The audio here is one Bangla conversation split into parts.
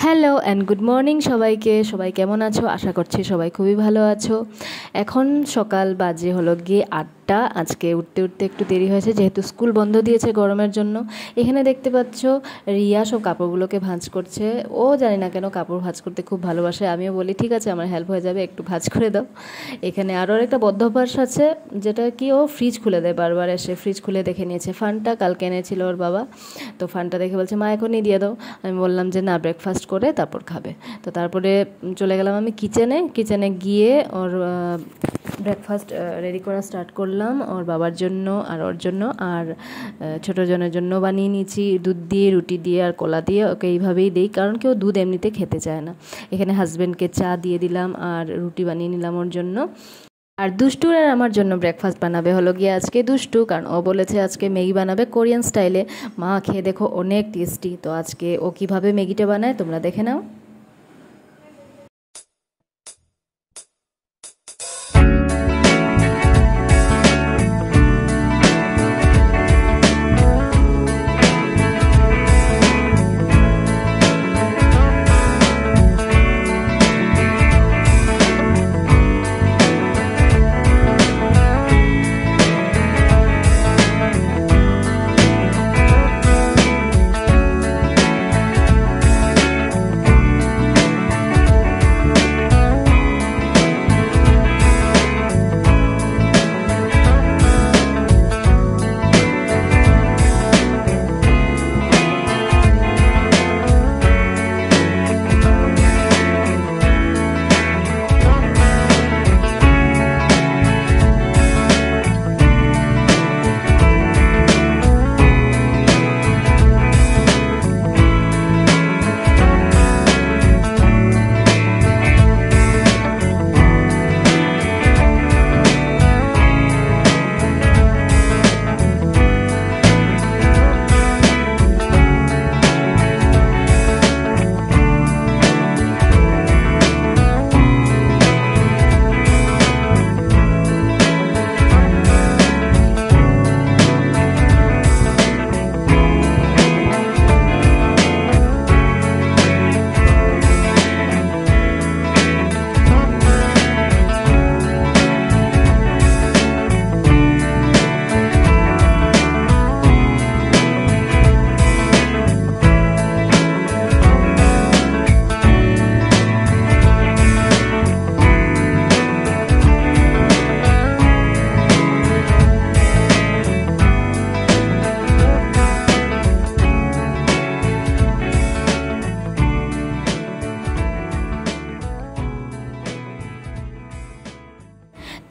হ্যালো অ্যান্ড গুড মর্নিং সবাইকে। সবাই কেমন আছো? আশা করছি সবাই খুবই ভালো আছো। এখন সকাল বাজে হলো গিয়ে 8টা। আজকে উঠতে উঠতে একটু দেরি হয়েছে যেহেতু স্কুল বন্ধ দিয়েছে গরমের জন্য। এখানে দেখতে পাচ্ছ রিয়া সব কাপড়গুলোকে ভাঁজ করছে। ও জানি না কেন কাপড় ভাঁজ করতে খুব ভালোবাসে। আমিও বলি ঠিক আছে আমার হেল্প হয়ে যাবে, একটু ভাঁজ করে দাও। এখানে আরও একটা বদ্ধ অভ্যাস আছে, যেটা কি ও ফ্রিজ খুলে দেয় বারবার এসে। ফ্রিজ খুলে দেখে নিয়েছে ফানটা কালকে এনেছিল ওর বাবা, তো ফানটা দেখে বলছে মা এখনই দিয়ে দাও। আমি বললাম যে না, ব্রেকফাস্ট করে তারপর খাবে। তো তারপরে চলে গেলাম আমি কিচেনে গিয়ে ওর ব্রেকফাস্ট রেডি করা স্টার্ট করলাম ওর বাবার জন্য আর ওর জন্য। আর ছোটো জনের জন্য বানিয়ে নিয়েছি দুধ দিয়ে, রুটি দিয়ে আর কলা দিয়ে। ওকে এইভাবেই দিই কারণ কেউ দুধ এমনিতে খেতে চায় না। এখানে হাজব্যান্ডকে চা দিয়ে দিলাম আর রুটি বানিয়ে নিলাম ওর জন্য। আর দুষ্টুর আর আমার জন্য ব্রেকফাস্ট বানাবে হলো গিয়ে আজকে দুষ্টু, কারণ ও বলেছে আজকে ম্যাগি বানাবে কোরিয়ান স্টাইলে। মা খেয়ে দেখো অনেক টেস্টি। তো আজকে ও কীভাবে ম্যাগিটা বানায় তোমরা দেখে নাও।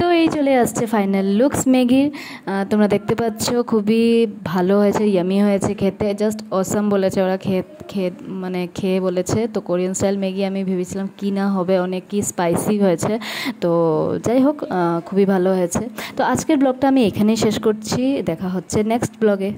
তো এই চলে আসছে ফাইনাল লুকস ম্যাগির। তোমরা দেখতে পাচ্ছ খুবই ভালো হয়েছে, ইয়ামি হয়েছে খেতে, জাস্ট অসাম বলেছে ওরা। খেয়ে বলেছে। তো কোরিয়ান স্টাইল ম্যাগি আমি ভেবেছিলাম কি না হবে, অনেক কি স্পাইসি হয়েছে। তো যাই হোক খুবই ভালো হয়েছে। তো আজকের ব্লগটা আমি এখানেই শেষ করছি, দেখা হচ্ছে নেক্সট ব্লগে।